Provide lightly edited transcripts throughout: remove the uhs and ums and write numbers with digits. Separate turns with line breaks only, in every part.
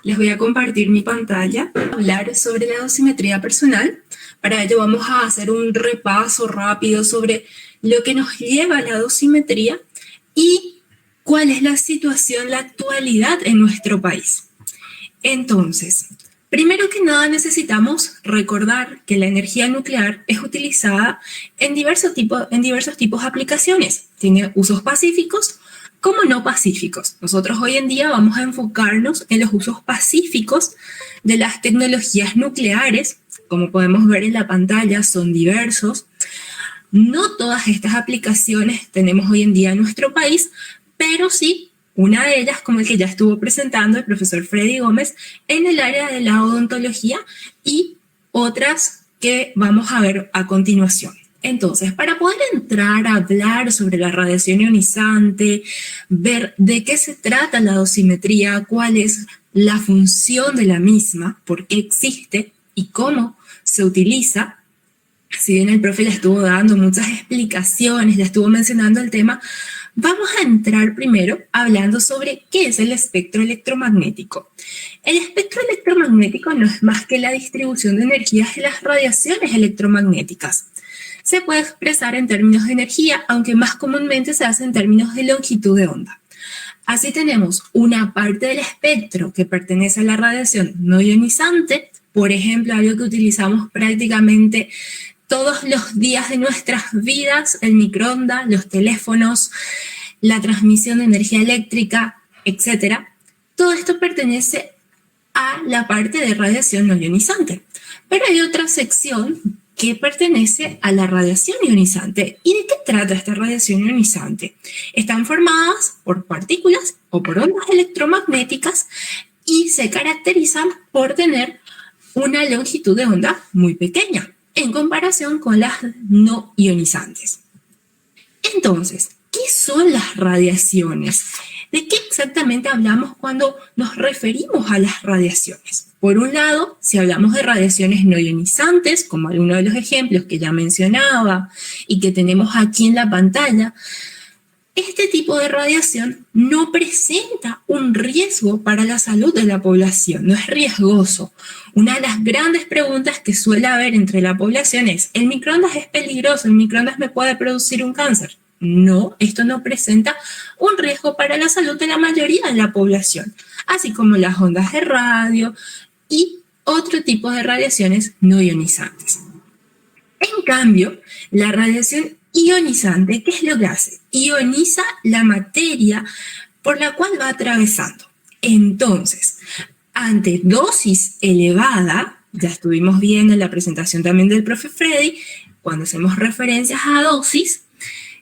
Les voy a compartir mi pantalla, hablar sobre la dosimetría personal. Para ello vamos a hacer un repaso rápido sobre lo que nos lleva a la dosimetría y cuál es la situación, la actualidad en nuestro país. Entonces, primero que nada necesitamos recordar que la energía nuclear es utilizada en diversos tipos de aplicaciones. Tiene usos pacíficos como no pacíficos. Nosotros hoy en día vamos a enfocarnos en los usos pacíficos de las tecnologías nucleares. Como podemos ver en la pantalla, son diversos. No todas estas aplicaciones tenemos hoy en día en nuestro país, pero sí una de ellas, como el que ya estuvo presentando el profesor Freddy Gómez, en el área de la odontología y otras que vamos a ver a continuación. Entonces, para poder entrar a hablar sobre la radiación ionizante, ver de qué se trata la dosimetría, cuál es la función de la misma, por qué existe y cómo se utiliza, si bien el profe le estuvo dando muchas explicaciones, le estuvo mencionando el tema, vamos a entrar primero hablando sobre qué es el espectro electromagnético. El espectro electromagnético no es más que la distribución de energías de las radiaciones electromagnéticas. Se puede expresar en términos de energía, aunque más comúnmente se hace en términos de longitud de onda. Así tenemos una parte del espectro que pertenece a la radiación no ionizante, por ejemplo, algo que utilizamos prácticamente todos los días de nuestras vidas, el microondas, los teléfonos, la transmisión de energía eléctrica, etc. Todo esto pertenece a la parte de radiación no ionizante. Pero hay otra sección que pertenece a la radiación ionizante. ¿Y de qué trata esta radiación ionizante? Están formadas por partículas o por ondas electromagnéticas y se caracterizan por tener una longitud de onda muy pequeña en comparación con las no ionizantes. Entonces, ¿qué son las radiaciones? ¿De qué exactamente hablamos cuando nos referimos a las radiaciones? Por un lado, si hablamos de radiaciones no ionizantes, como algunos de los ejemplos que ya mencionaba y que tenemos aquí en la pantalla, este tipo de radiación no presenta un riesgo para la salud de la población, no es riesgoso. Una de las grandes preguntas que suele haber entre la población es, ¿el microondas es peligroso? ¿El microondas me puede producir un cáncer? No, esto no presenta un riesgo para la salud de la mayoría de la población, así como las ondas de radio y otro tipo de radiaciones no ionizantes. En cambio, la radiación ionizante, ¿qué es lo que hace? Ioniza la materia por la cual va atravesando. Entonces, ante dosis elevada, ya estuvimos viendo en la presentación también del profe Freddy, cuando hacemos referencias a dosis,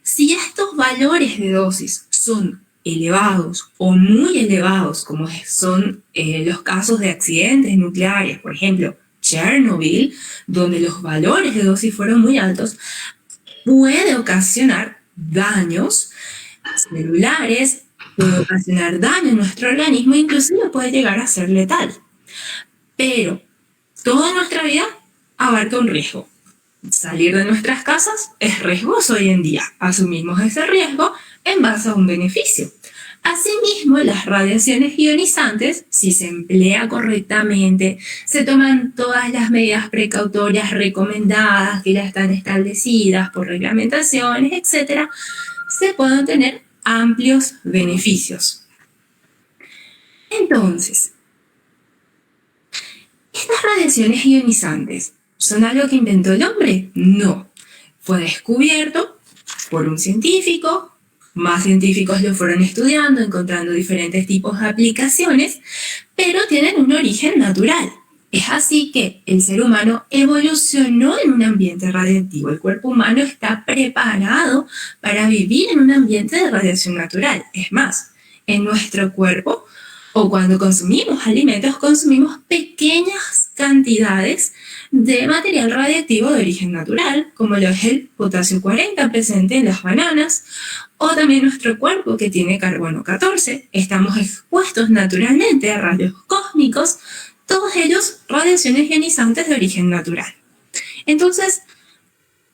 si estos valores de dosis son elevados o muy elevados, como son los casos de accidentes nucleares, por ejemplo, Chernobyl, donde los valores de dosis fueron muy altos, puede ocasionar daños celulares, puede ocasionar daño en nuestro organismo, inclusive puede llegar a ser letal. Pero toda nuestra vida abarca un riesgo. Salir de nuestras casas es riesgoso hoy en día. Asumimos ese riesgo en base a un beneficio. Asimismo, las radiaciones ionizantes, si se emplea correctamente, se toman todas las medidas precautorias recomendadas que ya están establecidas por reglamentaciones, etc., se pueden tener amplios beneficios. Entonces, ¿estas radiaciones ionizantes son algo que inventó el hombre? No. Fue descubierto por un científico. Más científicos lo fueron estudiando, encontrando diferentes tipos de aplicaciones, pero tienen un origen natural. Es así que el ser humano evolucionó en un ambiente radiactivo. El cuerpo humano está preparado para vivir en un ambiente de radiación natural. Es más, en nuestro cuerpo, o cuando consumimos alimentos, consumimos pequeñas cantidades de material radiactivo de origen natural, como lo es el potasio 40 presente en las bananas, o también nuestro cuerpo que tiene carbono 14. Estamos expuestos naturalmente a rayos cósmicos, todos ellos radiaciones ionizantes de origen natural. Entonces,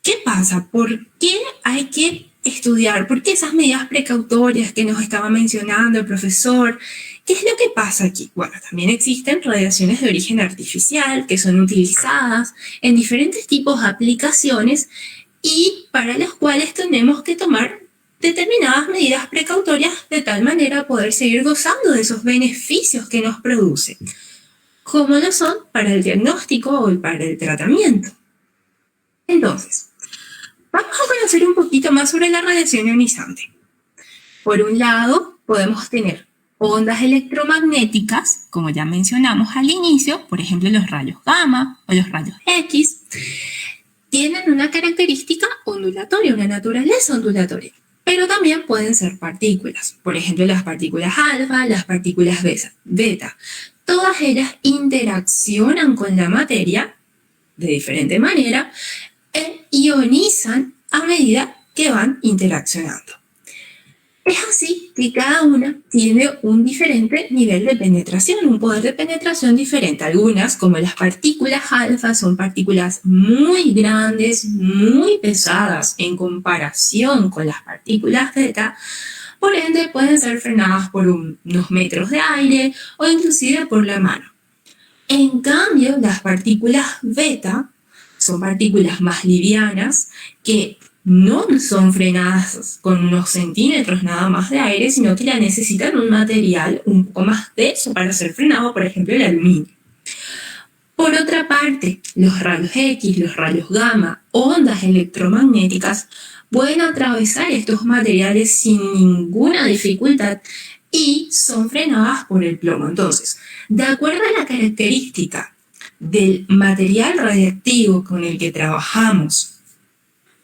¿qué pasa? ¿Por qué hay que estudiar? ¿Por qué esas medidas precautorias que nos estaba mencionando el profesor ¿Qué es lo que pasa aquí? Bueno, también existen radiaciones de origen artificial que son utilizadas en diferentes tipos de aplicaciones y para las cuales tenemos que tomar determinadas medidas precautorias de tal manera poder seguir gozando de esos beneficios que nos produce, como lo son para el diagnóstico o para el tratamiento. Entonces, vamos a conocer un poquito más sobre la radiación ionizante. Por un lado, podemos tener ondas electromagnéticas, como ya mencionamos al inicio, por ejemplo los rayos gamma o los rayos X, tienen una característica ondulatoria, una naturaleza ondulatoria, pero también pueden ser partículas, por ejemplo las partículas alfa, las partículas beta. Todas ellas interaccionan con la materia de diferente manera e ionizan a medida que van interaccionando. Es así que cada una tiene un diferente nivel de penetración, un poder de penetración diferente. Algunas, como las partículas alfa, son partículas muy grandes, muy pesadas en comparación con las partículas beta. Por ende, pueden ser frenadas por unos metros de aire o inclusive por la mano. En cambio, las partículas beta son partículas más livianas que no son frenadas con unos centímetros nada más de aire, sino que ya necesitan un material un poco más denso para ser frenado, por ejemplo, el aluminio. Por otra parte, los rayos X, los rayos gamma, ondas electromagnéticas, pueden atravesar estos materiales sin ninguna dificultad y son frenadas por el plomo. Entonces, de acuerdo a la característica del material radiactivo con el que trabajamos,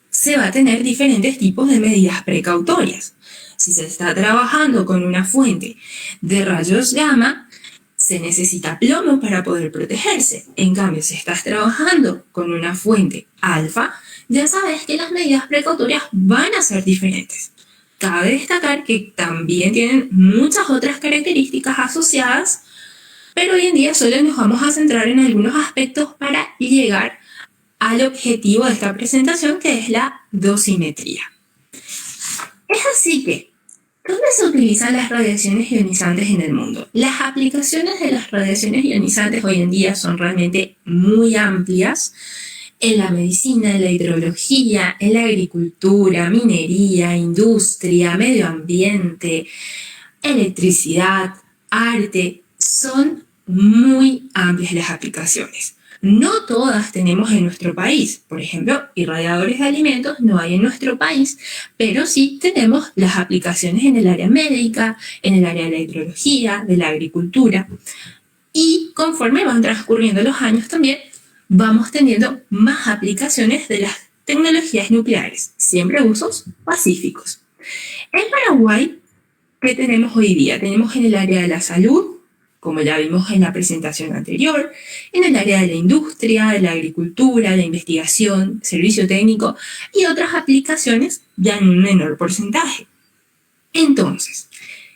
se va a tener diferentes tipos de medidas precautorias. Si se está trabajando con una fuente de rayos gamma, se necesita plomo para poder protegerse. En cambio, si estás trabajando con una fuente alfa, ya sabes que las medidas precautorias van a ser diferentes. Cabe destacar que también tienen muchas otras características asociadas, pero hoy en día solo nos vamos a centrar en algunos aspectos para llegar al objetivo de esta presentación, que es la dosimetría. Es así que, ¿dónde se utilizan las radiaciones ionizantes en el mundo? Las aplicaciones de las radiaciones ionizantes hoy en día son realmente muy amplias. En la medicina, en la hidrología, en la agricultura, minería, industria, medio ambiente, electricidad, arte, son muy amplias las aplicaciones. No todas tenemos en nuestro país. Por ejemplo, irradiadores de alimentos no hay en nuestro país, pero sí tenemos las aplicaciones en el área médica, en el área de la hidrología, de la agricultura. Y conforme van transcurriendo los años también, vamos teniendo más aplicaciones de las tecnologías nucleares, siempre usos pacíficos. En Paraguay, ¿qué tenemos hoy día? Tenemos en el área de la salud, como ya vimos en la presentación anterior, en el área de la industria, de la agricultura, de la investigación, servicio técnico y otras aplicaciones ya en un menor porcentaje. Entonces,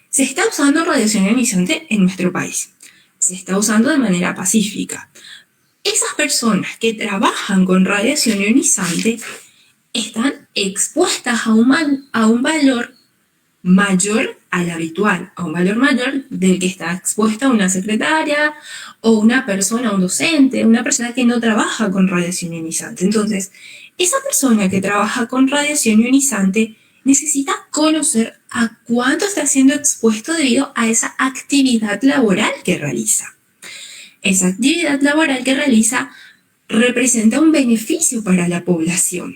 se está usando radiación ionizante en nuestro país. Se está usando de manera pacífica. Esas personas que trabajan con radiación ionizante están expuestas a un valor mayor al habitual, a un valor mayor del que está expuesta una secretaria o una persona, un docente, una persona que no trabaja con radiación ionizante. Entonces, esa persona que trabaja con radiación ionizante necesita conocer a cuánto está siendo expuesto debido a esa actividad laboral que realiza. Esa actividad laboral que realiza representa un beneficio para la población.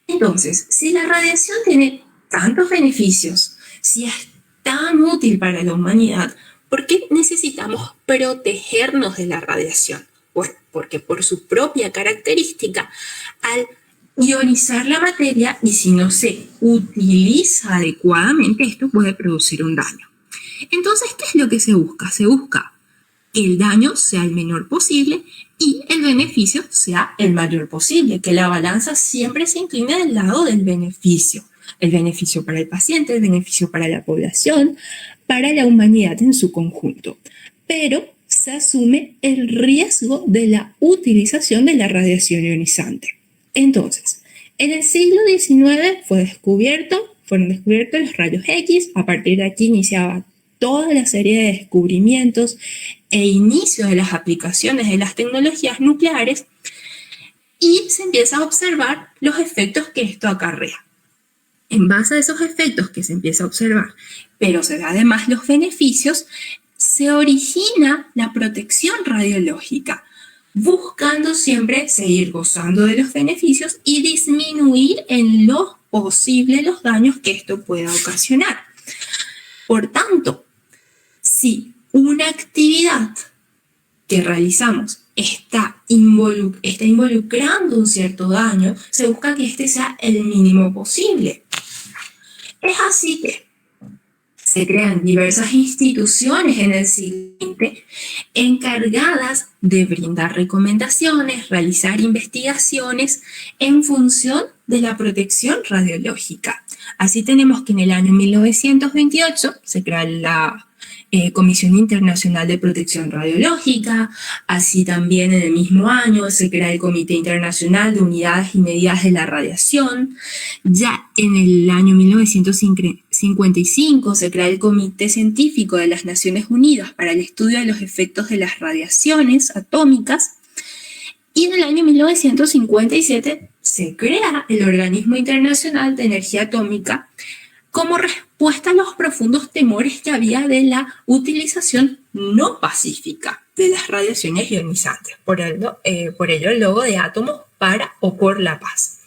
Entonces, si la radiación tiene tantos beneficios, si es tan útil para la humanidad, ¿por qué necesitamos protegernos de la radiación? Bueno, porque por su propia característica, al ionizar la materia y si no se utiliza adecuadamente, esto puede producir un daño. Entonces, ¿qué es lo que se busca? Se busca que el daño sea el menor posible y el beneficio sea el mayor posible, que la balanza siempre se incline del lado del beneficio. El beneficio para el paciente, el beneficio para la población, para la humanidad en su conjunto. Pero se asume el riesgo de la utilización de la radiación ionizante. Entonces, en el siglo XIX fueron descubiertos los rayos X. A partir de aquí iniciaba toda la serie de descubrimientos e inicio de las aplicaciones de las tecnologías nucleares y se empieza a observar los efectos que esto acarrea. En base a esos efectos que se empieza a observar, pero se da además los beneficios, se origina la protección radiológica, buscando siempre seguir gozando de los beneficios y disminuir en lo posible los daños que esto pueda ocasionar. Por tanto, si una actividad que realizamos está involucrando un cierto daño, se busca que este sea el mínimo posible. Es así que se crean diversas instituciones en el siglo XX encargadas de brindar recomendaciones, realizar investigaciones en función de la protección radiológica. Así tenemos que en el año 1928 se crea la Comisión Internacional de Protección Radiológica, así también en el mismo año se crea el Comité Internacional de Unidades y Medidas de la Radiación, ya en el año 1955 se crea el Comité Científico de las Naciones Unidas para el Estudio de los Efectos de las Radiaciones Atómicas, y en el año 1957 se crea el Organismo Internacional de Energía Atómica como respuesta a los profundos temores que había de la utilización no pacífica de las radiaciones ionizantes. Por ello el logo de átomos para o por la paz.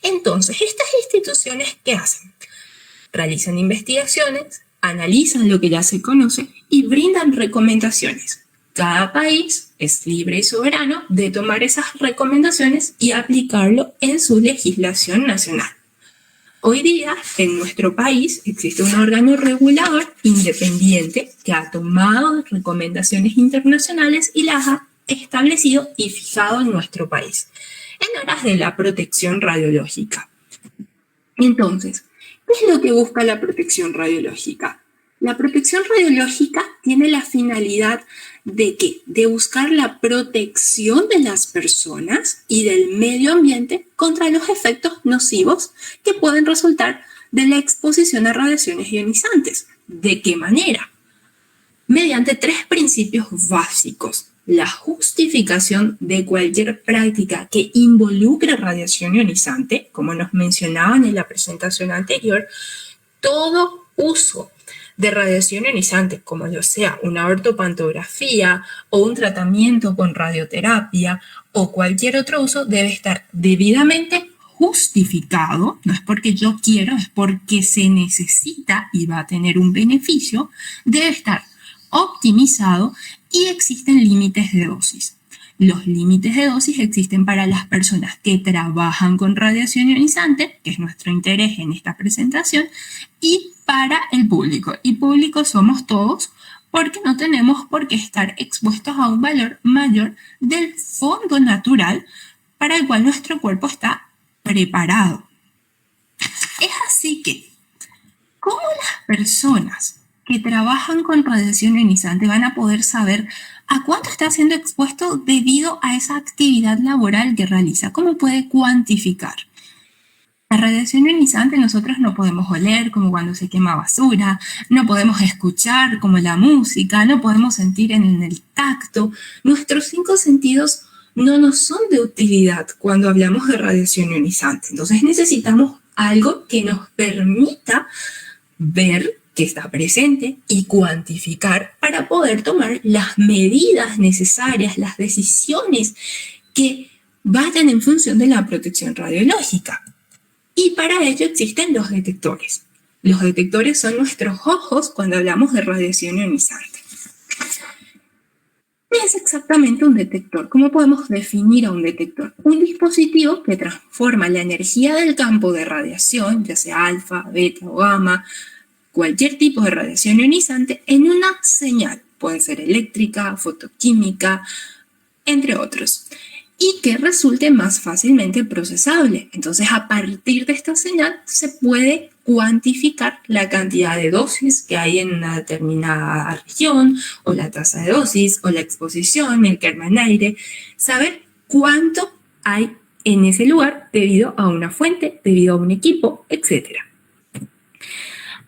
Entonces, estas instituciones, ¿qué hacen? Realizan investigaciones, analizan lo que ya se conoce y brindan recomendaciones. Cada país es libre y soberano de tomar esas recomendaciones y aplicarlo en su legislación nacional. Hoy día, en nuestro país, existe un órgano regulador independiente que ha tomado recomendaciones internacionales y las ha establecido y fijado en nuestro país, en aras de la protección radiológica. Entonces, ¿qué es lo que busca la protección radiológica? La protección radiológica tiene la finalidad ¿de qué? De buscar la protección de las personas y del medio ambiente contra los efectos nocivos que pueden resultar de la exposición a radiaciones ionizantes. ¿De qué manera? Mediante tres principios básicos. La justificación de cualquier práctica que involucre radiación ionizante, como nos mencionaban en la presentación anterior, todo uso de radiación ionizante, como lo sea una ortopantografía o un tratamiento con radioterapia o cualquier otro uso, debe estar debidamente justificado, no es porque yo quiero, es porque se necesita y va a tener un beneficio, debe estar optimizado y existen límites de dosis. Los límites de dosis existen para las personas que trabajan con radiación ionizante, que es nuestro interés en esta presentación, y para el público. Y público somos todos porque no tenemos por qué estar expuestos a un valor mayor del fondo natural para el cual nuestro cuerpo está preparado. Es así que, ¿cómo las personas que trabajan con radiación ionizante van a poder saber a cuánto está siendo expuesto debido a esa actividad laboral que realiza? ¿Cómo puede cuantificar? La radiación ionizante nosotros no podemos oler como cuando se quema basura, no podemos escuchar como la música, no podemos sentir en el tacto. Nuestros 5 sentidos no nos son de utilidad cuando hablamos de radiación ionizante. Entonces necesitamos algo que nos permita ver que está presente y cuantificar para poder tomar las medidas necesarias, las decisiones que vayan en función de la protección radiológica. Y para ello existen los detectores. Los detectores son nuestros ojos cuando hablamos de radiación ionizante. ¿Qué es exactamente un detector? ¿Cómo podemos definir a un detector? Un dispositivo que transforma la energía del campo de radiación, ya sea alfa, beta o gamma, cualquier tipo de radiación ionizante, en una señal. Puede ser eléctrica, fotoquímica, entre otros, y que resulte más fácilmente procesable. Entonces, a partir de esta señal se puede cuantificar la cantidad de dosis que hay en una determinada región, o la tasa de dosis, o la exposición, el Kerman aire, saber cuánto hay en ese lugar debido a una fuente, debido a un equipo, etc.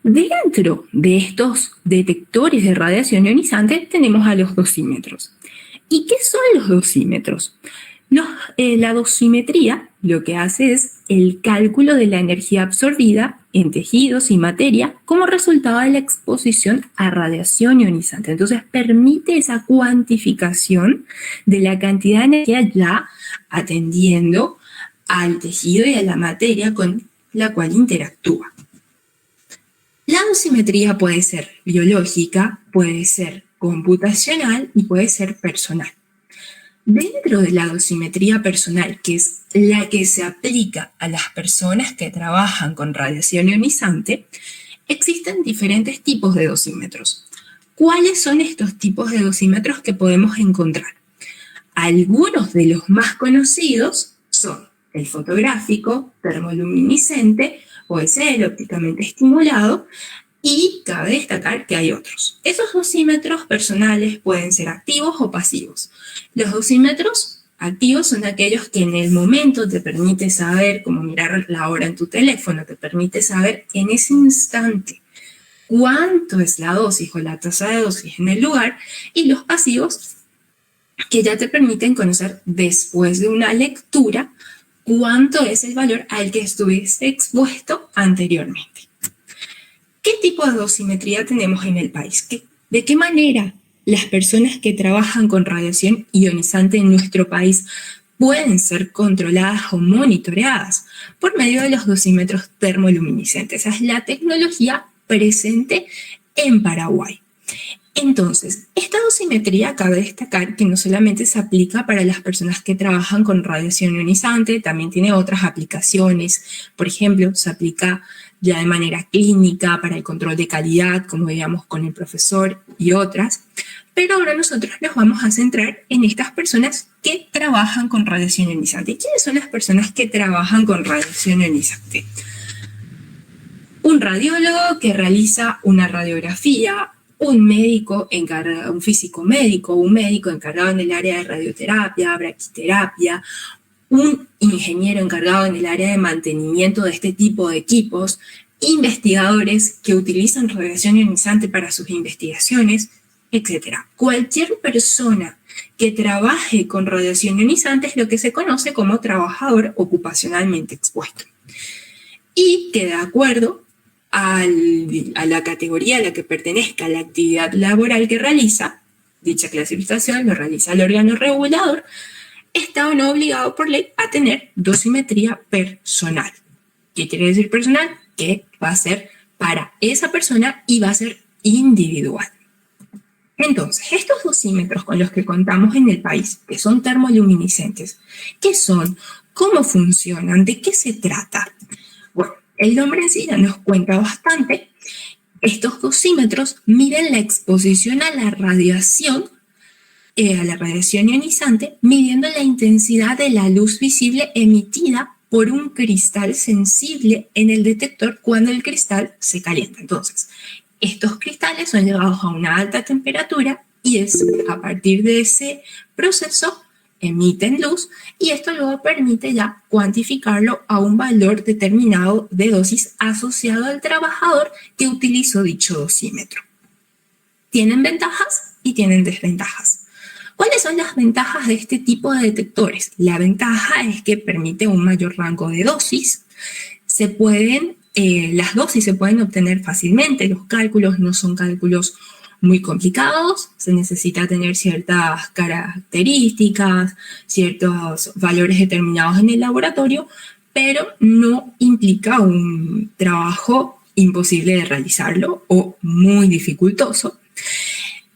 Dentro de estos detectores de radiación ionizante tenemos a los dosímetros. ¿Y qué son los dosímetros? La dosimetría lo que hace es el cálculo de la energía absorbida en tejidos y materia como resultado de la exposición a radiación ionizante. Entonces permite esa cuantificación de la cantidad de energía ya atendiendo al tejido y a la materia con la cual interactúa. La dosimetría puede ser biológica, puede ser computacional y puede ser personal. Dentro de la dosimetría personal, que es la que se aplica a las personas que trabajan con radiación ionizante, existen diferentes tipos de dosímetros. ¿Cuáles son estos tipos de dosímetros que podemos encontrar? Algunos de los más conocidos son el fotográfico, termoluminiscente, OSL, ópticamente estimulado, y cabe destacar que hay otros. Esos dosímetros personales pueden ser activos o pasivos. Los dosímetros activos son aquellos que en el momento te permite saber, como mirar la hora en tu teléfono, te permite saber en ese instante cuánto es la dosis o la tasa de dosis en el lugar, y los pasivos que ya te permiten conocer después de una lectura cuánto es el valor al que estuviste expuesto anteriormente. ¿Qué tipo de dosimetría tenemos en el país? ¿De qué manera las personas que trabajan con radiación ionizante en nuestro país pueden ser controladas o monitoreadas? Por medio de los dosímetros termoluminiscentes. Esa es la tecnología presente en Paraguay. Entonces, esta dosimetría cabe destacar que no solamente se aplica para las personas que trabajan con radiación ionizante, también tiene otras aplicaciones. Por ejemplo, se aplica ya de manera clínica para el control de calidad, como veíamos con el profesor y otras. Pero ahora nosotros nos vamos a centrar en estas personas que trabajan con radiación ionizante. ¿Quiénes son las personas que trabajan con radiación ionizante? Un radiólogo que realiza una radiografía, un médico encargado, un físico médico, un médico encargado en el área de radioterapia, braquiterapia, un ingeniero encargado en el área de mantenimiento de este tipo de equipos, investigadores que utilizan radiación ionizante para sus investigaciones, etc. Cualquier persona que trabaje con radiación ionizante es lo que se conoce como trabajador ocupacionalmente expuesto. Y que de acuerdo a la categoría a la que pertenezca la actividad laboral que realiza, dicha clasificación lo realiza el órgano regulador, está o no obligado por ley a tener dosimetría personal. ¿Qué quiere decir personal? Que va a ser para esa persona y va a ser individual. Entonces, estos dosímetros con los que contamos en el país, que son termoluminiscentes, ¿qué son? ¿Cómo funcionan? ¿De qué se trata? Bueno, el nombre en sí ya nos cuenta bastante. Estos dosímetros miden la exposición a la radiación ionizante, midiendo la intensidad de la luz visible emitida por un cristal sensible en el detector cuando el cristal se calienta. Entonces, estos cristales son llevados a una alta temperatura y es a partir de ese proceso emiten luz, y esto luego permite ya cuantificarlo a un valor determinado de dosis asociado al trabajador que utilizó dicho dosímetro. Tienen ventajas y tienen desventajas. ¿Cuáles son las ventajas de este tipo de detectores? La ventaja es que permite un mayor rango de dosis. Las dosis se pueden obtener fácilmente, los cálculos no son cálculos muy complicados, se necesita tener ciertas características, ciertos valores determinados en el laboratorio, pero no implica un trabajo imposible de realizarlo o muy dificultoso.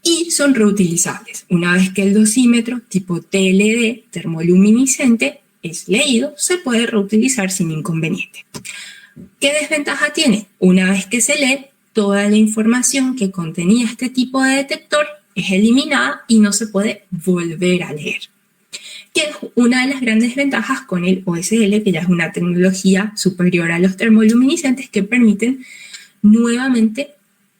Y son reutilizables. Una vez que el dosímetro tipo TLD, termoluminiscente, es leído, se puede reutilizar sin inconveniente. ¿Qué desventaja tiene? Una vez que se lee, toda la información que contenía este tipo de detector es eliminada y no se puede volver a leer. Que es una de las grandes ventajas con el OSL, que ya es una tecnología superior a los termoluminiscentes que permiten nuevamente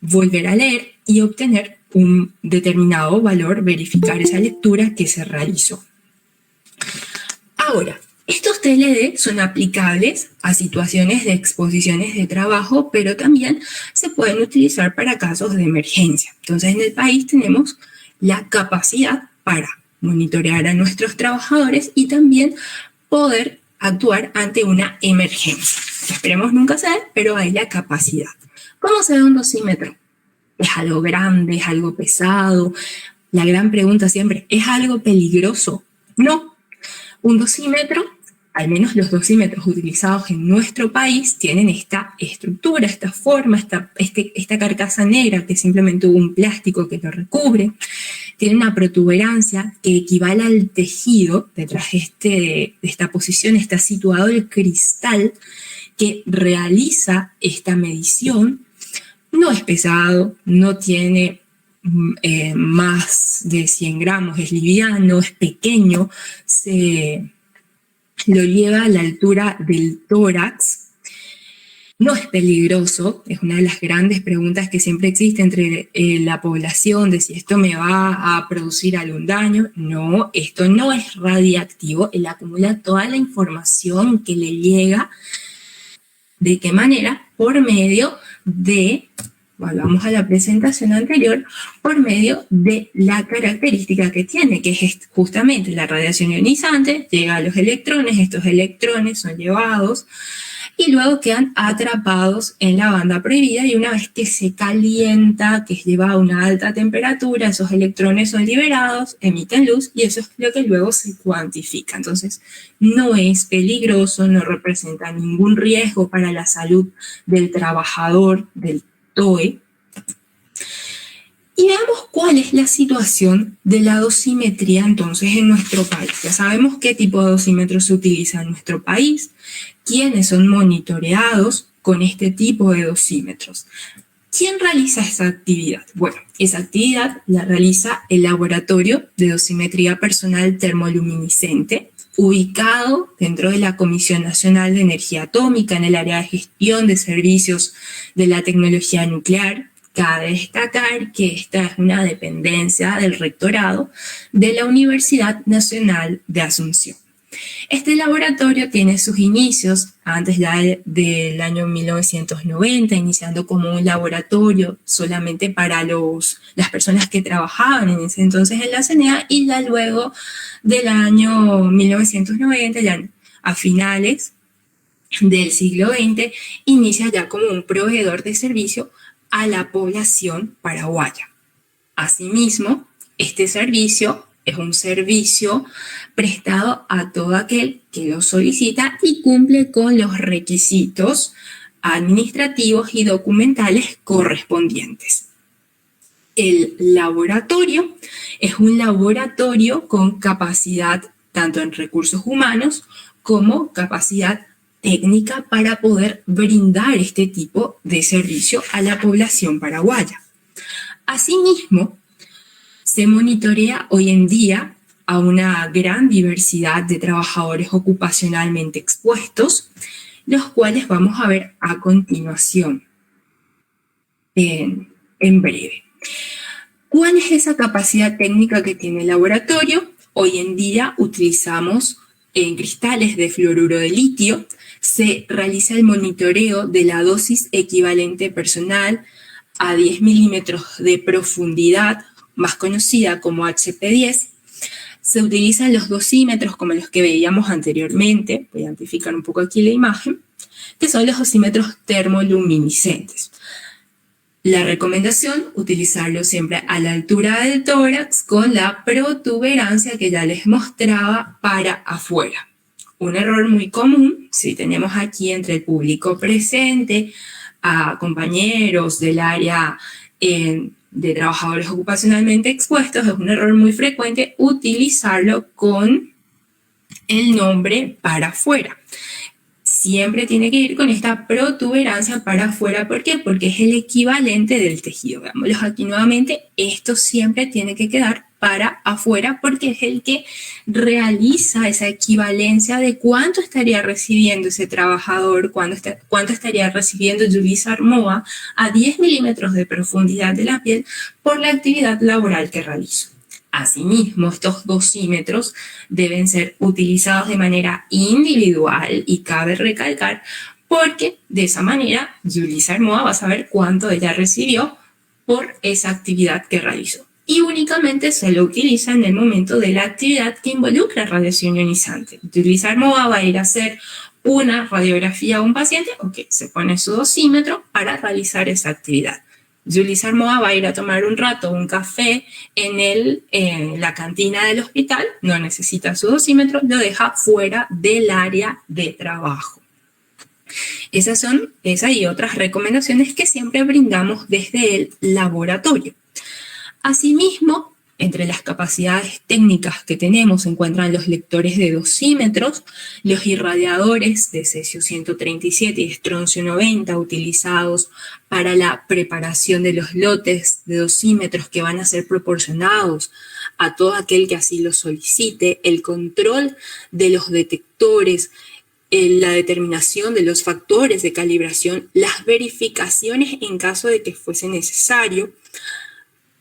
volver a leer y obtener un determinado valor, verificar esa lectura que se realizó. Ahora, Estos TLD son aplicables a situaciones de exposiciones de trabajo, pero también se pueden utilizar para casos de emergencia. Entonces, en el país tenemos la capacidad para monitorear a nuestros trabajadores y también poder actuar ante una emergencia. Esperemos nunca ser, pero hay la capacidad. ¿Cómo se ve un dosímetro? ¿Es algo grande? ¿Es algo pesado? La gran pregunta siempre, ¿es algo peligroso? No. Un dosímetro, al menos los dosímetros utilizados en nuestro país, tienen esta estructura, esta forma, esta carcasa negra que es simplemente un plástico que lo recubre. Tiene una protuberancia que equivale al tejido. Detrás de esta posición está situado el cristal que realiza esta medición. No es pesado, no tiene más de 100 gramos, es liviano, es pequeño, lo lleva a la altura del tórax. No es peligroso, es una de las grandes preguntas que siempre existe entre la población de si esto me va a producir algún daño. No, esto no es radiactivo, él acumula toda la información que le llega. ¿De qué manera? Por medio de, volvamos a la presentación anterior, por medio de la característica que tiene, que es justamente la radiación ionizante, llega a los electrones, estos electrones son llevados y luego quedan atrapados en la banda prohibida, y una vez que se calienta, que es llevado a una alta temperatura, esos electrones son liberados, emiten luz y eso es lo que luego se cuantifica. Entonces, no es peligroso, no representa ningún riesgo para la salud del trabajador, del TOE. Y veamos cuál es la situación de la dosimetría entonces en nuestro país. Ya sabemos qué tipo de dosímetros se utiliza en nuestro país, quiénes son monitoreados con este tipo de dosímetros. ¿Quién realiza esa actividad? Bueno, esa actividad la realiza el Laboratorio de Dosimetría Personal Termoluminiscente, ubicado dentro de la Comisión Nacional de Energía Atómica en el área de gestión de servicios de la tecnología nuclear. Cabe destacar que esta es una dependencia del rectorado de la Universidad Nacional de Asunción. Este laboratorio tiene sus inicios antes del año 1990, iniciando como un laboratorio solamente para las personas que trabajaban en ese entonces en la CNEA, y ya luego del año 1990, ya a finales del siglo XX, inicia ya como un proveedor de servicio a la población paraguaya. Asimismo, este servicio es un servicio prestado a todo aquel que lo solicita y cumple con los requisitos administrativos y documentales correspondientes. El laboratorio es un laboratorio con capacidad tanto en recursos humanos como capacidad técnica para poder brindar este tipo de servicio a la población paraguaya. Asimismo, se monitorea hoy en día a una gran diversidad de trabajadores ocupacionalmente expuestos, los cuales vamos a ver a continuación, en breve. ¿Cuál es esa capacidad técnica que tiene el laboratorio? Hoy en día utilizamos cristales de fluoruro de litio. Se realiza el monitoreo de la dosis equivalente personal a 10 milímetros de profundidad, más conocida como HP10. Se utilizan los dosímetros como los que veíamos anteriormente, voy a amplificar un poco aquí la imagen, que son los dosímetros termoluminiscentes. La recomendación, utilizarlo siempre a la altura del tórax con la protuberancia que ya les mostraba para afuera. Un error muy común, si tenemos aquí entre el público presente a compañeros del área de trabajadores ocupacionalmente expuestos, es un error muy frecuente utilizarlo con el nombre para afuera. Siempre tiene que ir con esta protuberancia para afuera. ¿Por qué? Porque es el equivalente del tejido. Veámoslo aquí nuevamente. Esto siempre tiene que quedar para afuera porque es el que realiza esa equivalencia de cuánto estaría recibiendo ese trabajador, cuánto estaría recibiendo Yulisa Armoa a 10 milímetros de profundidad de la piel por la actividad laboral que realizó. Asimismo, estos dosímetros deben ser utilizados de manera individual y cabe recalcar porque de esa manera Yulisa Hermoa va a saber cuánto ella recibió por esa actividad que realizó. Y únicamente se lo utiliza en el momento de la actividad que involucra radiación ionizante. Yulisa Hermoa va a ir a hacer una radiografía a un paciente, se pone su dosímetro para realizar esa actividad. Yulisa Hermoa va a ir a tomar un rato un café en la cantina del hospital, no necesita su dosímetro, lo deja fuera del área de trabajo. Esas y otras recomendaciones que siempre brindamos desde el laboratorio. Asimismo, entre las capacidades técnicas que tenemos se encuentran los lectores de dosímetros, los irradiadores de cesio 137 y estroncio 90 utilizados para la preparación de los lotes de dosímetros que van a ser proporcionados a todo aquel que así lo solicite, el control de los detectores, la determinación de los factores de calibración, las verificaciones en caso de que fuese necesario.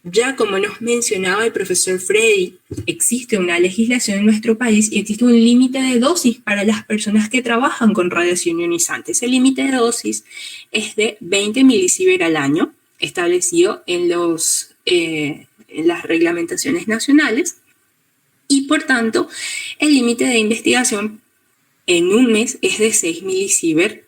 Ya como nos mencionaba el profesor Freddy, existe una legislación en nuestro país y existe un límite de dosis para las personas que trabajan con radiación ionizante. Ese límite de dosis es de 20 milisievert al año, establecido en las reglamentaciones nacionales, y por tanto el límite de investigación en un mes es de 6 milisievert.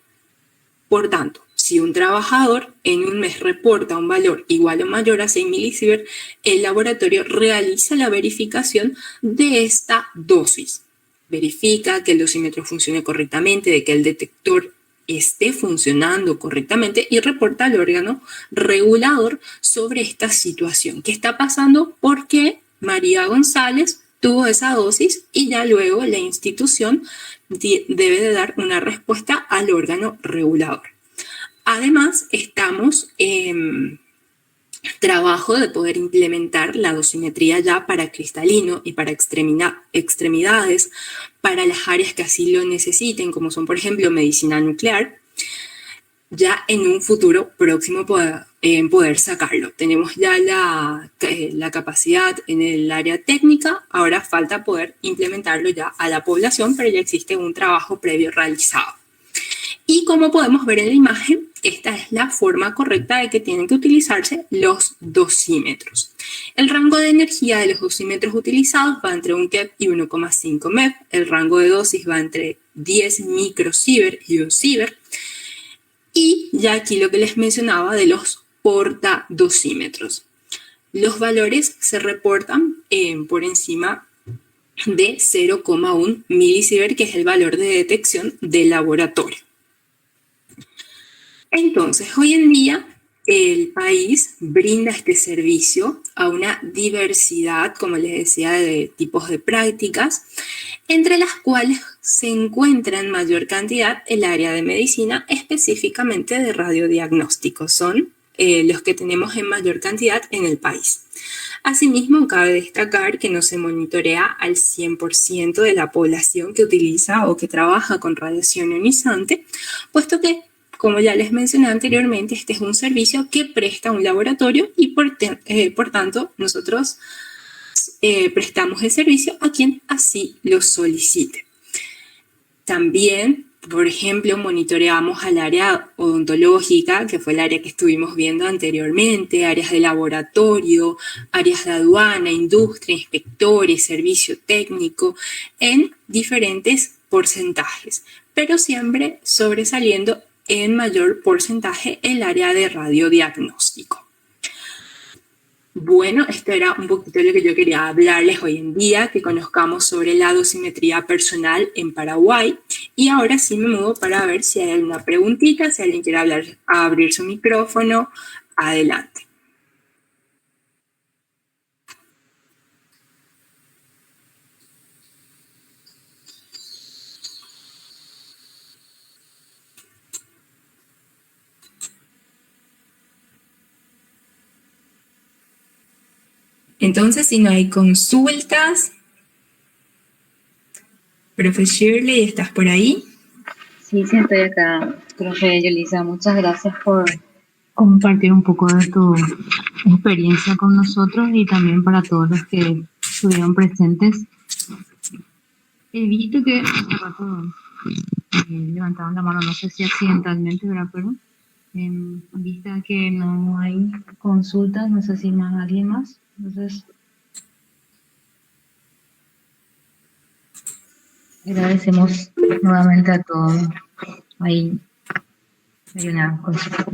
Por tanto, si un trabajador en un mes reporta un valor igual o mayor a 6 milisievert, el laboratorio realiza la verificación de esta dosis. Verifica que el dosímetro funcione correctamente, de que el detector esté funcionando correctamente y reporta al órgano regulador sobre esta situación. ¿Qué está pasando? ¿Por qué María González tuvo esa dosis? Y ya luego la institución debe de dar una respuesta al órgano regulador. Además, estamos en trabajo de poder implementar la dosimetría ya para cristalino y para extremidades, para las áreas que así lo necesiten, como son, por ejemplo, medicina nuclear, ya en un futuro próximo poder sacarlo. Tenemos ya la capacidad en el área técnica, ahora falta poder implementarlo ya a la población, pero ya existe un trabajo previo realizado. Y como podemos ver en la imagen, esta es la forma correcta de que tienen que utilizarse los dosímetros. El rango de energía de los dosímetros utilizados va entre 1 keV y 1,5 MeV. El rango de dosis va entre 10 microsievert y 1 sievert. Y ya aquí lo que les mencionaba de los portadosímetros. Los valores se reportan por encima de 0,1 milisievert, que es el valor de detección de laboratorio. Entonces, hoy en día, el país brinda este servicio a una diversidad, como les decía, de tipos de prácticas, entre las cuales se encuentra en mayor cantidad el área de medicina, específicamente de radiodiagnóstico. Son los que tenemos en mayor cantidad en el país. Asimismo, cabe destacar que no se monitorea al 100% de la población que utiliza o que trabaja con radiación ionizante, puesto que, como ya les mencioné anteriormente, este es un servicio que presta un laboratorio y por tanto nosotros prestamos el servicio a quien así lo solicite. También, por ejemplo, monitoreamos al área odontológica, que fue el área que estuvimos viendo anteriormente, áreas de laboratorio, áreas de aduana, industria, inspectores, servicio técnico, en diferentes porcentajes, pero siempre sobresaliendo en mayor porcentaje el área de radiodiagnóstico. Bueno, esto era un poquito de lo que yo quería hablarles hoy en día, que conozcamos sobre la dosimetría personal en Paraguay. Y ahora sí me muevo para ver si hay alguna preguntita, si alguien quiere abrir su micrófono, adelante. Entonces, si no hay consultas, profe Shirley, ¿estás por ahí?
Sí, sí, estoy acá, profe Yulisa. Muchas gracias por compartir un poco de tu experiencia con nosotros y también para todos los que estuvieron presentes. He visto que hace rato levantaron la mano, no sé si accidentalmente, ¿verdad? Pero en vista que no hay consultas, no sé si más alguien más. Entonces, agradecemos nuevamente a todos. Hay una consulta.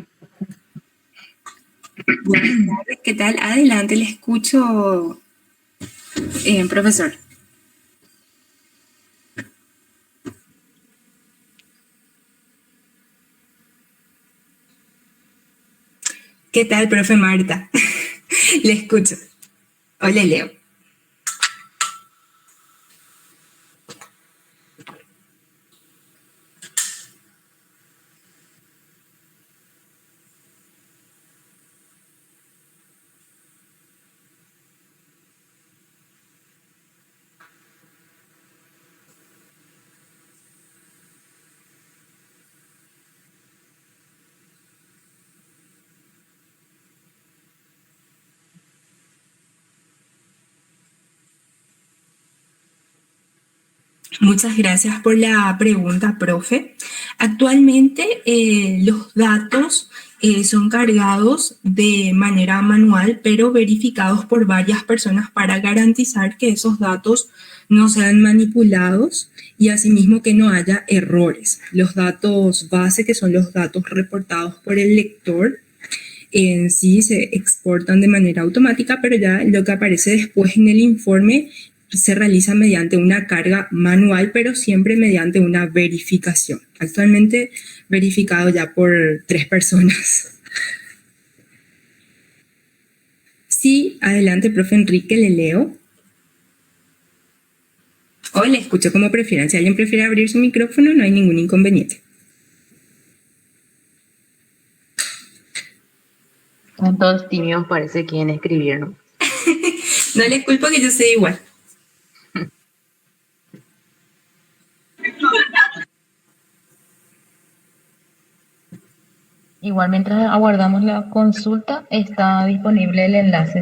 Buenas tardes, ¿qué tal? Adelante, le escucho, profesor. ¿Qué tal, profe Marta? Le escucho. Hola, Leo. Muchas gracias por la pregunta, profe. Actualmente los datos son cargados de manera manual, pero verificados por varias personas para garantizar que esos datos no sean manipulados y asimismo que no haya errores. Los datos base, que son los datos reportados por el lector, en sí se exportan de manera automática, pero ya lo que aparece después en el informe se realiza mediante una carga manual, pero siempre mediante una verificación. Actualmente verificado ya por 3 personas. Sí, adelante, profe Enrique, le leo. O le escucho como prefieran. Si alguien prefiere abrir su micrófono, no hay ningún inconveniente.
Están todos tímidos, parece, quieren escribir, ¿no?
No les culpo, que yo sé igual.
Igual, mientras aguardamos la consulta, está disponible el enlace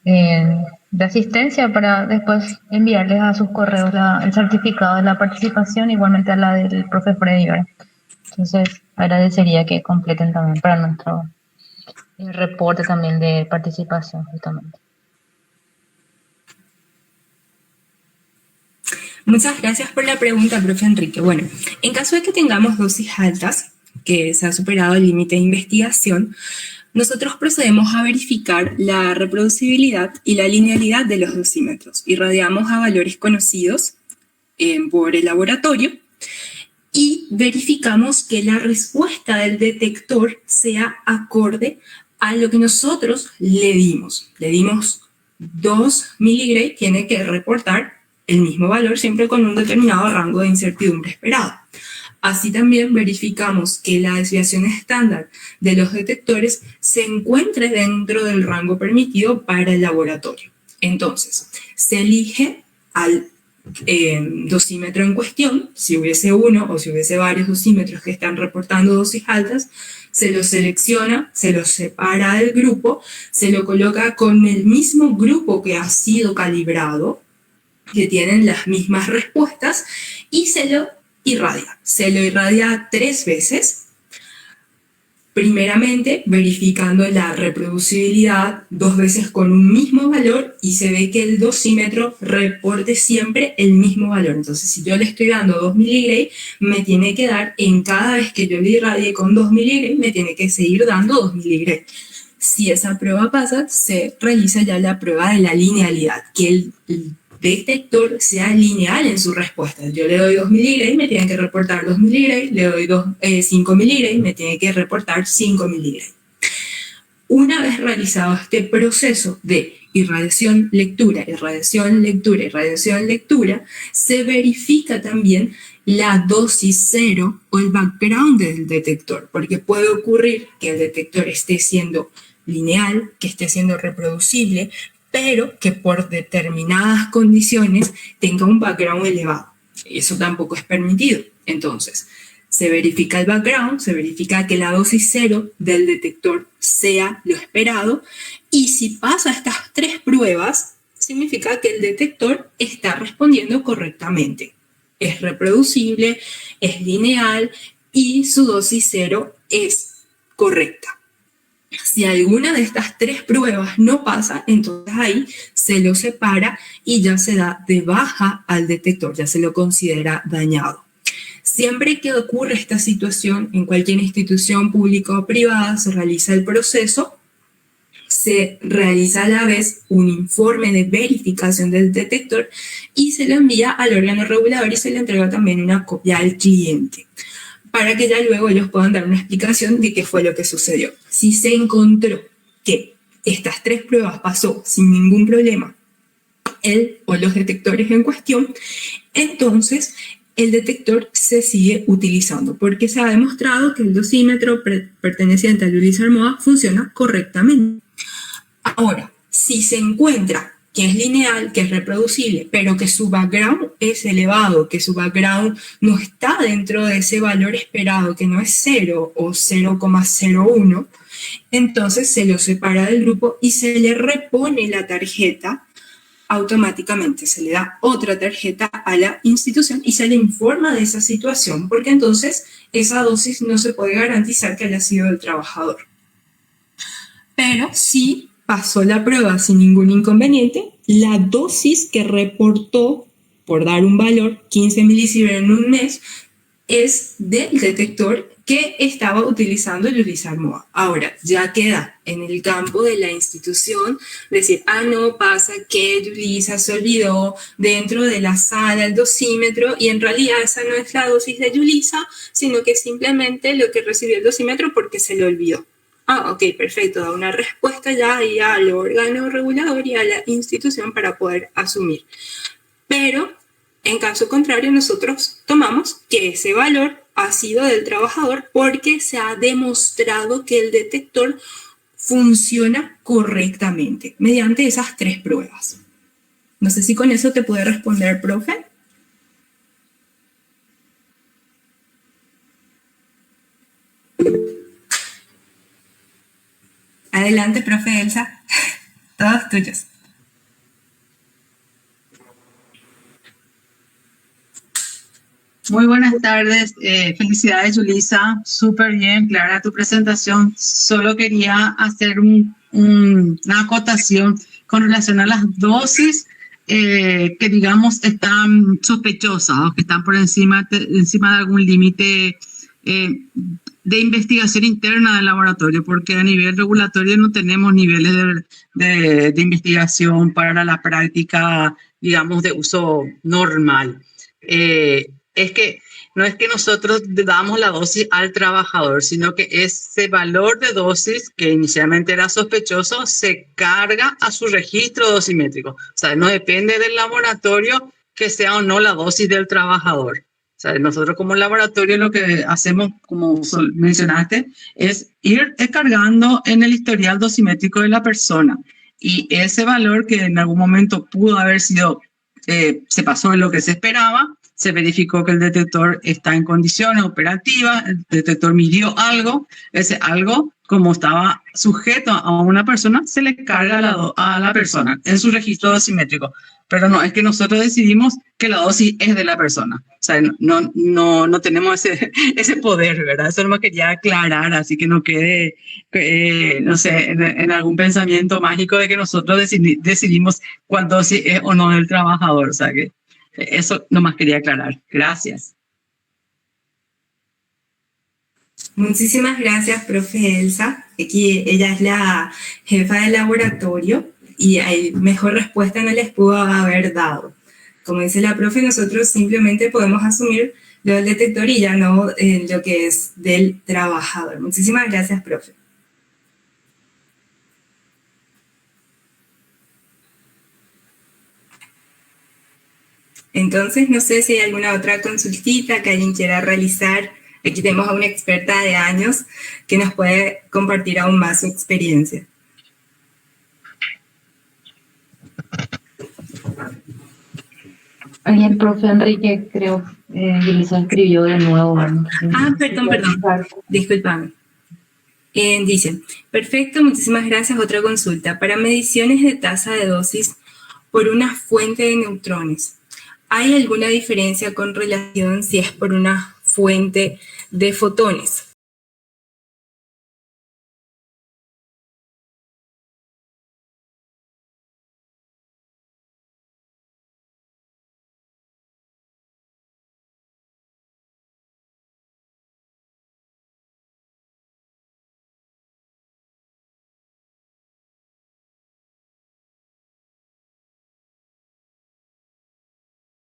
de asistencia para después enviarles a sus correos el certificado de la participación, igualmente a la del profe Freddy, ¿verdad? Entonces, agradecería que completen también para nuestro reporte también de participación, justamente.
Muchas gracias por la pregunta, profe Enrique. Bueno, en caso de que tengamos dosis altas, que se ha superado el límite de investigación, nosotros procedemos a verificar la reproducibilidad y la linealidad de los dosímetros. Irradiamos a valores conocidos por el laboratorio y verificamos que la respuesta del detector sea acorde a lo que nosotros le dimos. Le dimos 2 miligray, tiene que reportar el mismo valor siempre con un determinado rango de incertidumbre esperado. Así también verificamos que la desviación estándar de los detectores se encuentre dentro del rango permitido para el laboratorio. Entonces, se elige al dosímetro en cuestión. Si hubiese uno o si hubiese varios dosímetros que están reportando dosis altas, se los selecciona, se los separa del grupo, se lo coloca con el mismo grupo que ha sido calibrado, que tienen las mismas respuestas, y se lo irradia. Se lo irradia 3 veces. Primeramente, verificando la reproducibilidad 2 veces con un mismo valor, y se ve que el dosímetro reporte siempre el mismo valor. Entonces, si yo le estoy dando 2 miligray, me tiene que dar, en cada vez que yo le irradie con 2 miligray, me tiene que seguir dando 2 miligray. Si esa prueba pasa, se realiza ya la prueba de la linealidad, que el detector sea lineal en su respuesta. Yo le doy 2 miligray, me tiene que reportar 2 miligray, le doy 5 miligray, me tiene que reportar 5 miligray. Una vez realizado este proceso de irradiación, lectura, irradiación, lectura, irradiación, lectura, se verifica también la dosis cero o el background del detector, porque puede ocurrir que el detector esté siendo lineal, que esté siendo reproducible, pero que por determinadas condiciones tenga un background elevado. Eso tampoco es permitido. Entonces, se verifica el background, se verifica que la dosis cero del detector sea lo esperado, y si pasa estas 3 pruebas, significa que el detector está respondiendo correctamente. Es reproducible, es lineal y su dosis cero es correcta. Si alguna de estas tres pruebas no pasa, entonces ahí se lo separa y ya se da de baja al detector, ya se lo considera dañado. Siempre que ocurre esta situación en cualquier institución pública o privada, se realiza el proceso, se realiza a la vez un informe de verificación del detector y se lo envía al órgano regulador y se le entrega también una copia al cliente, para que ya luego ellos puedan dar una explicación de qué fue lo que sucedió. Si se encontró que estas tres pruebas pasó sin ningún problema, él o los detectores en cuestión, entonces el detector se sigue utilizando, porque se ha demostrado que el dosímetro perteneciente a Yulisa Armoa funciona correctamente. Ahora, si se encuentra que es lineal, que es reproducible, pero que su background es elevado, que su background no está dentro de ese valor esperado, que no es 0 o 0,01, entonces se lo separa del grupo y se le repone la tarjeta automáticamente. Se le da otra tarjeta a la institución y se le informa de esa situación, porque entonces esa dosis no se puede garantizar que haya sido del trabajador. Pero si pasó la prueba sin ningún inconveniente, la dosis que reportó, por dar un valor, 15 milisievert en un mes, es del detector que estaba utilizando Yulisa Armoa. Ahora, ya queda en el campo de la institución decir, no, pasa que Yulisa se olvidó dentro de la sala el dosímetro y en realidad esa no es la dosis de Yulisa, sino que simplemente lo que recibió el dosímetro porque se le olvidó. Ok, perfecto, da una respuesta ya ahí al órgano regulador y a la institución para poder asumir. Pero, en caso contrario, nosotros tomamos que ese valor ha sido del trabajador porque se ha demostrado que el detector funciona correctamente mediante esas tres pruebas. No sé si con eso te puede responder, profe. Adelante, profe Elsa. Todos tuyos.
Muy buenas tardes, felicidades Yulisa, súper bien, clara tu presentación. Solo quería hacer una acotación con relación a las dosis que digamos están sospechosas o que están por encima de algún límite de investigación interna del laboratorio, porque a nivel regulatorio no tenemos niveles de investigación para la práctica, digamos, de uso normal. Es que no es que nosotros damos la dosis al trabajador, sino que ese valor de dosis que inicialmente era sospechoso se carga a su registro dosimétrico. O sea, no depende del laboratorio que sea o no la dosis del trabajador. O sea, nosotros como laboratorio lo que hacemos, como mencionaste, es ir cargando en el historial dosimétrico de la persona. Y ese valor que en algún momento pudo haber sido, se pasó de lo que se esperaba, se verificó que el detector está en condiciones operativas, el detector midió algo, ese algo, como estaba sujeto a una persona, se le carga a la persona en su registro dosimétrico. Pero no, es que nosotros decidimos que la dosis es de la persona. O sea, no tenemos ese poder, ¿verdad? Eso no me quería aclarar, así que no quede, no sé, en algún pensamiento mágico de que nosotros decidimos cuál dosis es o no del trabajador. O sea, que eso nomás quería aclarar. Gracias.
Muchísimas gracias, profe Elsa. Aquí ella es la jefa del laboratorio y mejor respuesta no les pudo haber dado. Como dice la profe, nosotros simplemente podemos asumir lo del detector y ya no lo que es del trabajador. Muchísimas gracias, profe. Entonces, no sé si hay alguna otra consultita que alguien quiera realizar. Aquí tenemos a una experta de años que nos puede compartir aún más su experiencia.
Ay, el profe Enrique, creo, Yulisa escribió de nuevo.
Perdón. Discúlpame. Dice, perfecto, muchísimas gracias. Otra consulta. Para mediciones de tasa de dosis por una fuente de neutrones. ¿Hay alguna diferencia con relación si es por una fuente de fotones?